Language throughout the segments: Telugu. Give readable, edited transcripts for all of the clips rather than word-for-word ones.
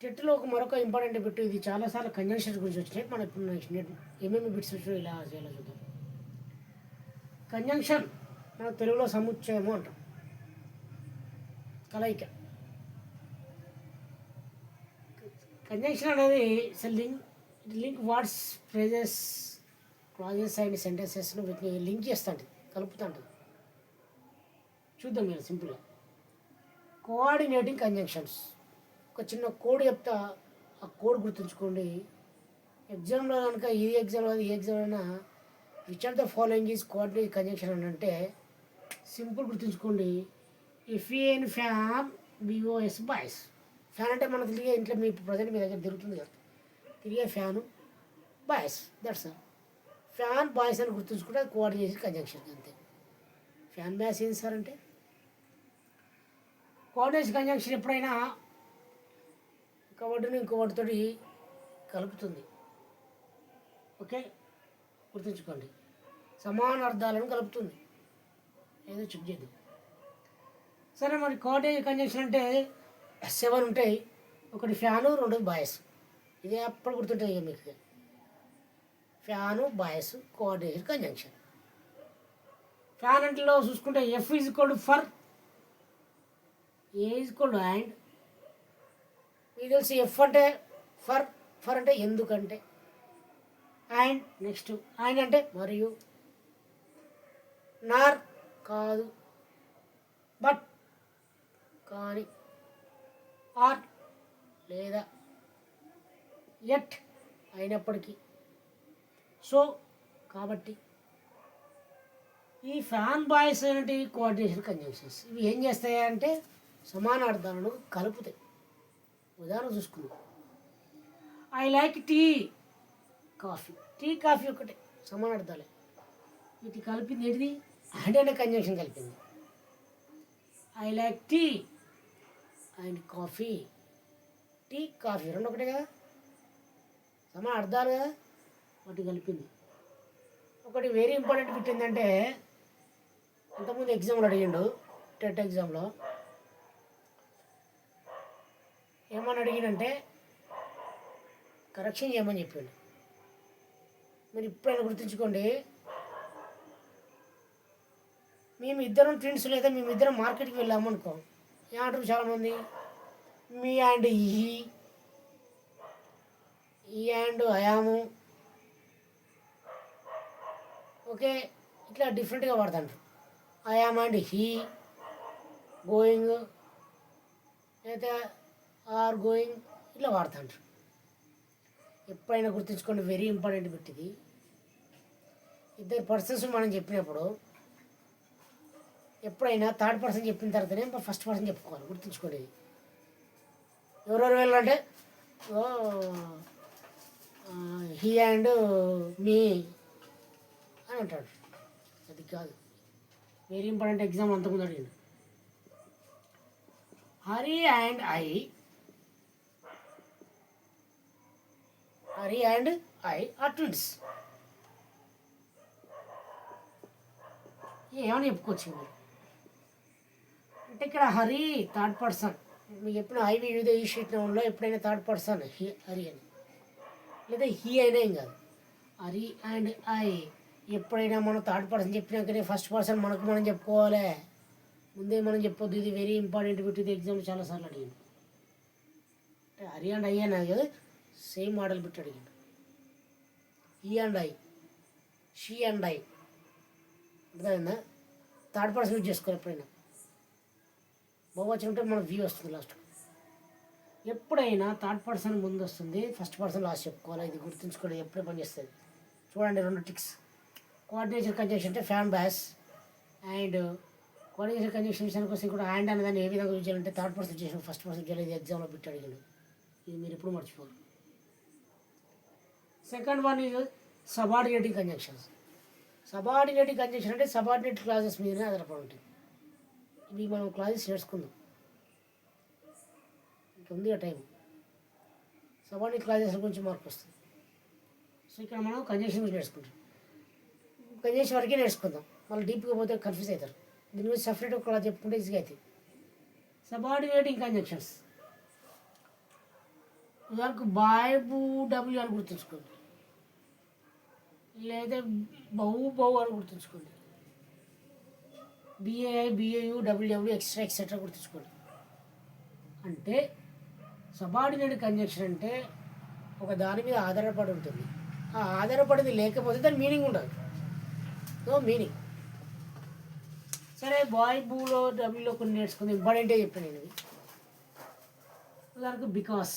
టెట్లో ఒక మరొక ఇంపార్టెంట్ బిట్, ఇది చాలాసార్లు కంజంక్షన్స్ గురించి వచ్చినాయి. మనం ఇప్పుడు నెక్స్ట్ ఏమేమి బిట్స్ వచ్చాయో ఇలా చేయాలో చూద్దాం. కంజంక్షన్ మన తెలుగులో సముచ్చయము అంటాం, కలయిక. కంజంక్షన్ అనేది link words, phrases, clauses and సెంటెన్సెస్ను వీటిని లింక్ చేస్తుంది, కలుపుతుంటుంది. చూద్దాం మీరు సింపుల్గా. Coordinating conjunctions. ఒక చిన్న కోడ్ చెప్తా, ఆ కోడ్ గుర్తుంచుకోండి. ఎగ్జామ్లో కనుక ఈ ఎగ్జామ్లో ఏ ఎగ్జామ్ అయినా which are the following is coordinating conjunction అని అంటే సింపుల్ గుర్తుంచుకోండి. If N fan BOS boys. Fan అంటే మనకు తిరిగే ఇంట్లో మీ ప్రజెంట్ మీ దగ్గర తిరుగుతుంది కదా, తిరిగే fan boys, that's fan boys అని గుర్తుంచుకుంటే అది కోఆర్డినేషన్ కంజంక్షన్ అంతే. ఫ్యాన్ బాయ్స్ ఏంటి సార్ అంటే కోఆర్డినేషన్ కంజంక్షన్ ఎప్పుడైనా ఒక వర్డ్ని ఇంకో వర్డ్తో కలుపుతుంది. ఓకే, గుర్తుంచుకోండి. సమాన అర్థాలను కలుపుతుంది. ఏదో చెక్ చేద్దాం. సరే, మరి కోఆర్డినేషన్ కంజంక్షన్ అంటే 7 ఉంటాయి. ఒకటి ఫ్యాను, 2 బాయ్స్. ఇది అప్పుడు గుర్తుంటాయి ఇక మీకు. Fan boys coordination conjunction. Fan అంటేలో చూసుకుంటే F is equal to for, A is equal to and. మీకు తెలిసి ఎఫ్ అంటే ఫర్, ఫర్ అంటే ఎందుకంటే, అండ్ నెక్స్ట్ అండ్ అంటే మరియు, నార్ కాదు, బట్ కానీ, ఆర్ లేదా, ఎట్ అయినప్పటికీ, సో కాబట్టి. ఈ ఫ్యాన్ బాయ్స్ అనేటి కోఆర్డినేషన్ కంజంక్షన్స్. ఇవి ఏం చేస్తాయి అంటే సమానార్థాలను కలుపుతాయి. ఉదాహరణ చూసుకుందాం. I like tea, coffee. Tea coffee ఒకటే, సమానార్థాలే. వీటి కలిపింది ఏంటిది? అండ్ అనే కంజంక్షన్ కలిపింది. I like tea and coffee. Tea coffee రెండు ఒకటే కదా, సమాన అర్థాలు కదా, వాటి కలిపింది. ఒకటి వెరీ ఇంపార్టెంట్ బిట్ ఏంటంటే అంతకుముందు ఎగ్జామ్లో అడిగిండు, టెట్ ఎగ్జామ్లో ఏమని అడిగినంటే కరెక్షన్ చేయమని చెప్పిండు. మీరు ఇప్పుడైనా గుర్తుంచుకోండి, మేము ఇద్దరం ట్విన్స్ లేదా మేమిద్దరం మార్కెట్కి వెళ్ళాము అనుకో, ఏమంటారు చాలామంది? మీ అండ్ ఈ అండ్ అయాము. ఓకే, ఇట్లా డిఫరెంట్గా వాడతాంటారు. ఐఆమ్ అండ్ హీ గోయింగ్, అయితే ఆర్ గోయింగ్, ఇట్లా వాడుతుంటారు. ఎప్పుడైనా గుర్తుంచుకోండి, వెరీ ఇంపార్టెంట్ బిట్ ఇది. ఇద్దరు పర్సన్స్ మనం చెప్పినప్పుడు ఎప్పుడైనా థర్డ్ పర్సన్ చెప్పిన తర్వాతనే ఫస్ట్ పర్సన్ చెప్పుకోవాలి, గుర్తుంచుకోండి. ఎవరెవరు వెళ్ళాలంటే హీ అండ్ మీ అని అంటాడు. అది కాదు, వెరీ ఇంపార్టెంట్. ఎగ్జామ్ అంతకుముందు అడిగింది. Hari and I are twins. ఏమని చెప్పుకోవచ్చు మీరు అంటే ఇక్కడ హరి థర్డ్ పర్సన్. మీకు ఎప్పుడు ఐవి వివిధ ఈ షీట్ లో ఎప్పుడైనా థర్డ్ పర్సన్ హరి అని, లేదా హీ అయినా ఏం కాదు. హరి అండ్ ఐ ఎప్పుడైనా మనం థర్డ్ పర్సన్ చెప్పినాకనే ఫస్ట్ పర్సన్ మనకు మనం చెప్పుకోవాలి, ముందే మనం చెప్పొద్దు. ఇది వెరీ ఇంపార్టెంట్ బిట్. ఇది ఎగ్జామ్ చాలాసార్లు అడిగింది. అంటే హరి అండ్ ఐ అనేది కదా, సేమ్ మోడల్ బిట్ అడిగిండు. ఈ and I, she and I, అర్థమైందా? థర్డ్ పర్సన్ యూజ్ చేసుకోవాలి ఎప్పుడైనా. బహువచనం ఉంటే మన వ్యూ వస్తుంది లాస్ట్. ఎప్పుడైనా థర్డ్ పర్సన్ ముందు వస్తుంది, ఫస్ట్ పర్సన్ లాస్ట్ చెప్పుకోవాలి. ఇది గుర్తుంచుకోండి, ఎప్పుడే పనిచేస్తుంది. చూడండి 2 టిక్స్. కోఆర్డినేషన్ కంజంక్షన్ అంటే fan boys, and coordination conjunction విషయానికి వస్తే కూడా అండ్ అనేదాన్ని ఏ విధంగా యూజ్ చేయాలంటే థర్డ్ పర్సన్ చేసిన ఫస్ట్ పర్సన్ చేయాలి. ఇది ఎగ్జామ్లో బిట్ అడిగాడు, ఇది మీరు ఎప్పుడు మర్చిపోరు. Second one is subordinating conjunctions. Subordinating conjunction అంటే సబార్డినేట్ క్లాజెస్ మీదనే ఆధారపడి ఉంటుంది. ఇవి మనం క్లాజెస్ నేర్చుకుందాం, ఉంది ఆ టైం. సబార్డినేట్ క్లాజెస్ గురించి మార్పు వస్తుంది. సో ఇక్కడ మనం కంజంక్షన్ గురించి నేర్చుకుంటాం. కంజంక్షన్ వరకే నేర్చుకుందాం, మళ్ళీ డీప్గా పోతే కన్ఫ్యూజ్ అవుతారు. దీని గురించి సపరేట్ ఒక చెప్పుకుంటే ఈజీగా అవుతుంది. సబార్డినేటింగ్ కంజంక్షన్స్ ఉదాహరణకు బాయ్ బూ డబ్ల్యూ అని గుర్తుంచుకోండి, లేదా బౌ అని గుర్తుంచుకోండి, బిఏఐ బిఏయు డబ్ల్యూడబ్ల్యూ ఎక్స్ట్రా ఎక్సెట్రా గుర్తుంచుకోండి. అంటే సబార్డినేట్ కంజంక్షన్ అంటే ఒక దాని మీద ఆధారపడి ఉంటుంది. ఆ ఆధారపడింది లేకపోతే దాని మీనింగ్ ఉండదు, నో మీనింగ్. సరే బాయ్ బూలో డబ్ల్యూలో కొన్ని నేర్చుకుంది, ఇంపార్టెంటే చెప్పాను నేను. ఉదాహరణకు బికాస్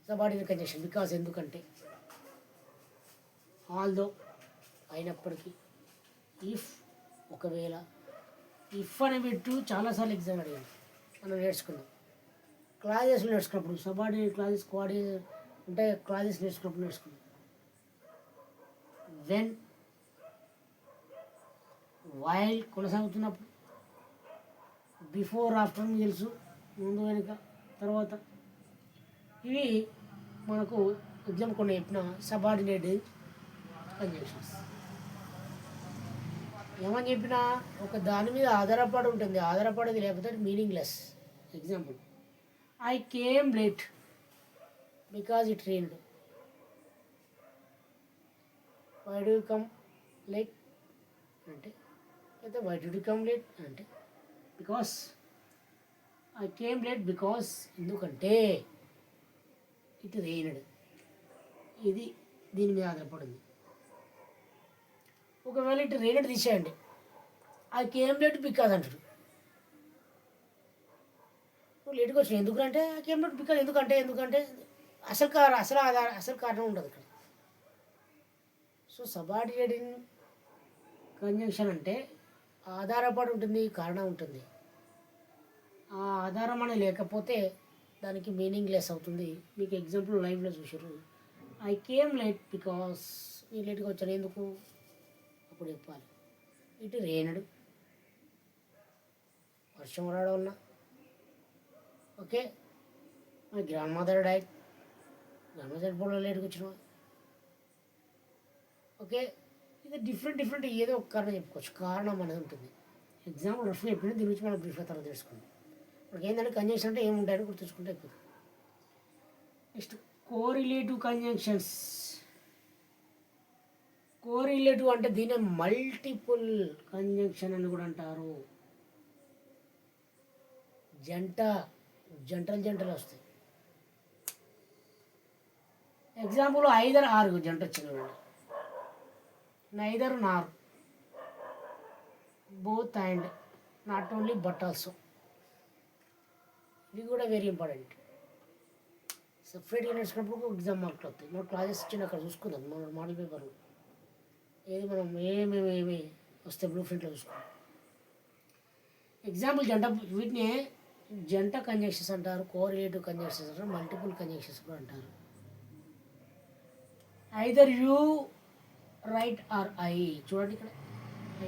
సబార్డినేట్ కంజంక్షన్, బికాస్ ఎందుకంటే, ఆల్దో అయినప్పటికీ, ఇఫ్ ఒకవేళ, ఇఫ్ అనే పెట్టు చాలాసార్లు ఎగ్జామ్ అడిగాను, మనం నేర్చుకున్నాం. క్లాజెస్లో నేర్చుకున్నప్పుడు సబార్డినేట్ క్లాజెస్ కోఆర్డినేట్ అంటే క్లాజెస్ నేర్చుకున్నాం. వెన్, వైల్ కొనసాగుతున్నప్పుడు, బిఫోర్ ఆఫ్టర్ మీకు తెలుసు, ముందు వెనుక తర్వాత. ఇవి మనకు ఎగ్జామ్ కొన్ని చెప్పిన సబార్డినేట్ కంజంక్షన్స్. ఏమని చెప్పినా ఒక దాని మీద ఆధారపడి ఉంటుంది, ఆధారపడేది లేకపోతే meaningless. Example, I came late because it rained. Why do come late అంటే, అయితే why do you come late అంటే, because I came late because ఎందుకంటే ఇట్ రెయిన్డ్. ఇది దీని మీద ఆధారపడింది. ఒకవేళ ఇటు రెయిన్డ్ తీసేయండి, ఐ కేమ్ లేట్ బికాజ్ అంటాడు. నువ్వు లేట్గా వచ్చినావు ఎందుకంటే ఐ కేమ్ లేట్ బికాజ్ ఎందుకంటే అసలు కారణం ఉండదు ఇక్కడ. సో సబార్డినేట్ కంజంక్షన్ అంటే ఆధారపడి ఉంటుంది, కారణం ఉంటుంది. ఆ ఆధారం అనేది లేకపోతే దానికి మీనింగ్ లెస్ అవుతుంది. మీకు ఎగ్జాంపుల్ లైవ్లో చూసారు, ఐ కేమ్ లేట్ బికాస్, నేను లేట్గా వచ్చాను ఎందుకు అప్పుడు చెప్పాలి. ఇటు రెయిన్డ్, వర్షం రావడం వల్ల. Okay, my grand mother died, grand mother చనిపోవడం లేట్గా వచ్చిన. ఓకే, ఇది డిఫరెంట్ ఏదో ఒక కారణం చెప్పుకోవచ్చు, కారణం అనేది ఉంటుంది. ఎగ్జాంపుల్ రఫ్గా చెప్పింది, దీని నుంచి మనం బ్రీఫ్గా తర్వాత తెలుసుకుందాం. మనకి ఏంటంటే కంజంక్షన్ అంటే ఏముంటాయని గుర్తుంచుకుంటే అయిపోతుంది. Next correlative conjunctions. కోరిలేటివ్ అంటే దీనే మల్టిపుల్ కంజంక్షన్ అని కూడా అంటారు. జంటలు వస్తాయి. ఎగ్జాంపుల్ ఐదర్ ఆర్ జంట వచ్చింది, neither Nar, both and, not only but also. ఇది కూడా వెరీ ఇంపార్టెంట్. సపరేట్గా నేర్చుకున్నప్పుడు ఎగ్జామ్ మార్కులు వస్తాయి. మనం క్లాసెస్ ఇచ్చిన అక్కడ చూసుకుందాం, మన మోడల్ పేపర్ ఏది మనం ఏమేమి వస్తే బ్లూ ప్రింట్లో చూసుకుందాం. ఎగ్జాంపుల్ వీటిని జంట కంజంక్షన్స్ అంటారు, కోరిలేటివ్ కంజంక్షన్స్ అంటారు, మల్టిపుల్ కంజంక్షన్స్ కూడా అంటారు. Either you right are I, చూడండి ఇక్కడ,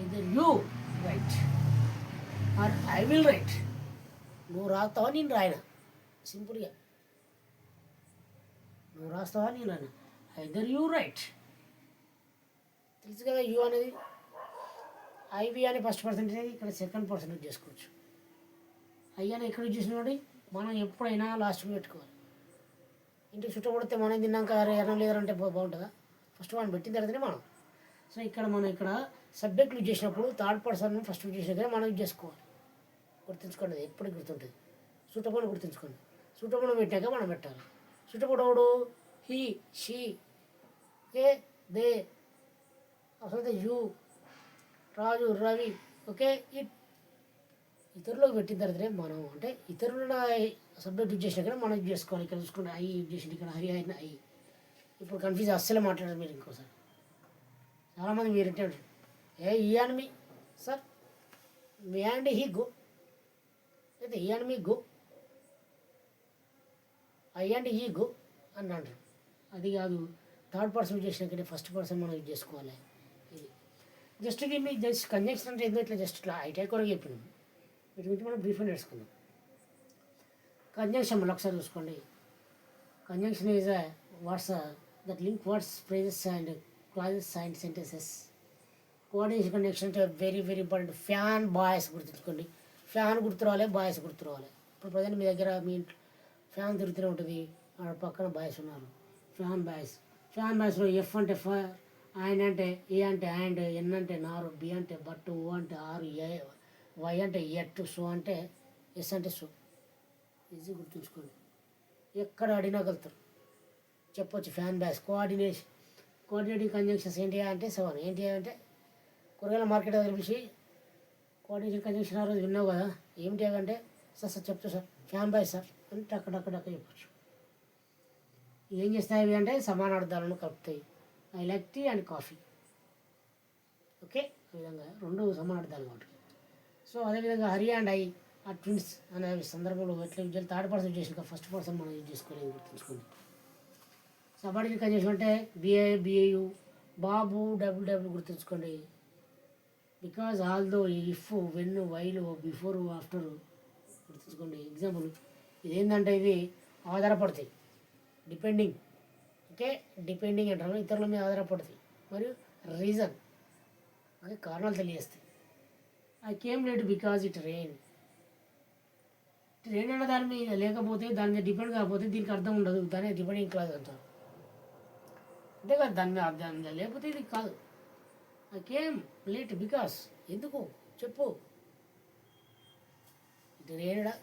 either you right are I will write. నువ్వు రాస్తావా నేను రాయనా, సింపుల్గా నువ్వు రాస్తావా నేను రాయనా. ఐదర్ యూ రైట్, తెలుసు కదా. యూ అనేది ఐవి అని ఫస్ట్ పర్సెంటేజ్, ఇక్కడ సెకండ్ పర్సెంటేజ్ చేసుకోవచ్చు. ఐ అని ఎక్కడ యూజ్ చేసినోడి మనం ఎప్పుడైనా లాస్ట్ పెట్టుకోవాలి. ఇంటికి చుట్టపడితే మనం తిన్నాక ఎర్రం లేదంటే బాగుంటుందా, ఫస్ట్ మనం పెట్టిన తర్వాతనే మనం. సో ఇక్కడ మనం సబ్జెక్ట్ యూజ్ చేసినప్పుడు థర్డ్ పర్సన్ ఫస్ట్ యూజ్ చేసినా మనం యూజ్ చేసుకోవాలి. గుర్తుంచుకోండి, ఎప్పటికి గుర్తుంటుంది. చుట్టపడి గుర్తుంచుకోండి, చుట్టపడి పెట్టాక మనం పెట్టాలి. చుట్టపడవుడు హీ, షీ, ఓకే, దే, అసలు you, Raju, Ravi, okay, it. ఇతరులకు పెట్టిన తర్వాతనే మనం, అంటే ఇతరుల సబ్జెక్ట్ యూజ్ చేసినా కానీ మనం యూజ్ చేసుకోవాలి. ఇక్కడ చూసుకుంటే ఐ యూజ్ చేసింది, ఇక్కడ హరి అయిన ఐ. ఇప్పుడు కన్ఫ్యూజ్ అస్సలే మాట్లాడారు మీరు. ఇంకోసారి చాలామంది మీరు అంటే he and me sir, me and he go, అయితే he and me go, I and he go అని అంటారు. అది కాదు, థర్డ్ పర్సన్ యూజ్ చేసినాకనే ఫస్ట్ పర్సన్ మనం యూజ్ చేసుకోవాలి. ఇది జస్ట్ మీ జస్ట్ కంజంక్షన్ అంటే ఏదో ఇట్లా జస్ట్ ఇట్లా ఐటీ కొరకు చెప్పినాం. వీటి గురించి మనం బ్రీఫ్గా నేర్చుకుందాం. కంజంక్షన్ మళ్ళీ ఒకసారి చూసుకోండి. Conjunction is words that link words, phrases and clauses and sentences. Coordination conjunction అంటే వెరీ ఇంపార్టెంట్. ఫ్యాన్, బాయ్స్ గుర్తుంచుకోండి. ఫ్యాన్ గుర్తు రావాలి, బాయ్స్ గుర్తు రావాలి. ఇప్పుడు ప్రజెంట్ మీ దగ్గర మీ ఫ్యాన్ తిరుగుతూనే ఉంటుంది. ఆడ పక్కన బాయ్స్ ఉన్నారు, ఫ్యాన్ బాయ్స్లో ఎఫ్ అంటే ఆయన అంటే ఏ అంటే హ్యాండ్, ఎన్ అంటే నారు, బి అంటే బట్టు, ఓ అంటే ఆరు, ఏ వై అంటే ఎట్టు, సో అంటే ఎస్ అంటే సో. ఈజీ గుర్తుంచుకోండి, ఎక్కడ అడిగినగలుగుతారు చెప్పొచ్చు. ఫ్యాన్ బాయ్స్ కోఆర్డినేటింగ్ కంజంక్షన్స్ ఏంటి అంటే 7. ఏంటి అంటే కూరగాయల మార్కెట్ దగ్గర పిలిచి కోఆర్డినేషన్ కంజంక్షన్ ఆ రోజు విన్నావు కదా, ఏమిటి అంటే సార్ చెప్తా సార్ ఫ్యాన్ బాయ్ సార్ అంటే అక్కడక్కడక్క చెప్పచ్చు. ఏం చేస్తాయి ఇవి అంటే సమానార్థాలను కలుపుతాయి. I like tea and coffee. Okay, ఈ విధంగా రెండు సమానార్థాలు కాబట్టి. సో అదేవిధంగా Hari and I are twins అనే సందర్భంలో ఎట్లా యూజ్ చేయాలి, థర్డ్ పర్సన్ చేసిన ఫస్ట్ పర్సన్ మనం యూజ్ చేసుకోలేదు, గుర్తుంచుకోండి. సబార్డినేట్ కంజంక్షన్ అంటే బిఏయు, బాబు డబ్ల్యూ గుర్తుంచుకోండి. Because although, if, when, while, before, after గుర్తుంచుకోండి. ఎగ్జాంపుల్ ఇదేంటంటే ఇవి ఆధారపడతాయి, డిపెండింగ్. ఓకే, డిపెండింగ్ అంటారు, ఇతరుల మీద ఆధారపడతాయి. మరియు రీజన్ అదే కారణాలు తెలియజేస్తాయి. I came late because it rain. Rain అన్న దాని మీద లేకపోతే, దాని మీద డిపెండ్ కాకపోతే దీనికి అర్థం ఉండదు, దాన్ని డిపెండింగ్ క్లాజ్ అంటారు. అంతే కదా, దాని మీద లేకపోతే ఇది కాదు. ఐ కేమ్ లేట్ బికాస్, ఎందుకు చెప్పు. ఇది రెయిన్డా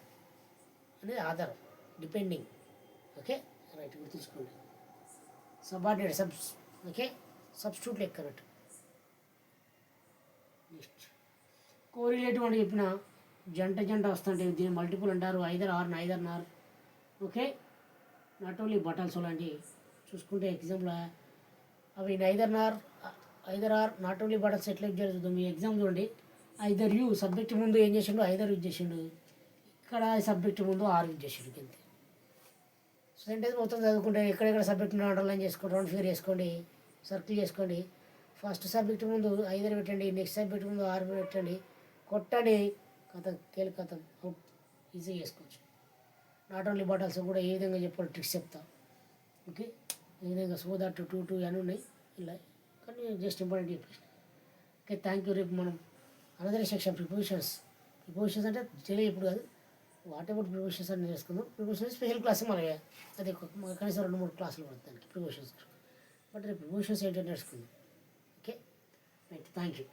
అనేది ఆధారం, డిపెండింగ్. ఓకే రైట్, గుర్తుంచుకోండి. సబార్డినేట్ ఓకే, సబ్స్టిట్యూట్ లెక్క అన్నట్టు. నెక్స్ట్ కోరిలేటివ్ అని చెప్పిన జంట వస్తుంటే దీన్ని మల్టిపుల్ అంటారు, either Nar. Okay, not only బటల్స్ లాంటివి చూసుకుంటే ఎగ్జాంపుల్ అవి ఐదర్ ఆర్ నాట్ ఓన్లీ బటల్స్ ఎట్లా యూజ్ చేస్తుంది. మీ ఎగ్జామ్ చూడండి, ఐదర్ యూ సబ్జెక్ట్ ముందు ఏం చేసిండు, ఐదర్ యూజ్ చేసిండు. ఇక్కడ సబ్జెక్ట్ ముందు ఆర్ యూజ్ చేసిండు. అంతే. సెంటెన్స్ మొత్తం చదువుకుంటే ఎక్కడెక్కడ సబ్జెక్ట్ అండర్లైన్ చేసుకోండి, రౌండ్ ఫిగర్ చేసుకోండి, సర్కిల్ చేసుకోండి. ఫస్ట్ సబ్జెక్ట్ ముందు ఐదర్ పెట్టండి, నెక్స్ట్ సబ్జెక్ట్ ముందు ఆరు పెట్టండి, కొట్టండి, కథం అవుట్. ఈజీగా చేసుకోవచ్చు. నాట్ ఓన్లీ బాటిల్స్ కూడా ఏ విధంగా చెప్పాలి ట్రిక్స్ చెప్తా. ఓకే, ఈ విధంగా సో దట్ 2 అని ఉన్నాయి ఇలా, కానీ జస్ట్ ఇంపార్టెంట్ చెప్పేసి. Okay, thank you. రేపు మనం అనదర్ సెక్షన్ ప్రిపోజిషన్స్ అంటే తెలియ ఇప్పుడు కాదు, వాట్ అబౌట్ ప్రిపోజిషన్స్ అని చేసుకుందాం. ప్రిపోజిషన్స్ స్పెషల్ క్లాస్ మనకి అది కనీసం 2-3 క్లాసులు పడుతుంది దానికి ప్రిపోజిషన్స్. బట్ రేపు ప్రిపోజిషన్స్ ఏంటంటే నేర్చుకుందాం. Okay right, thank you.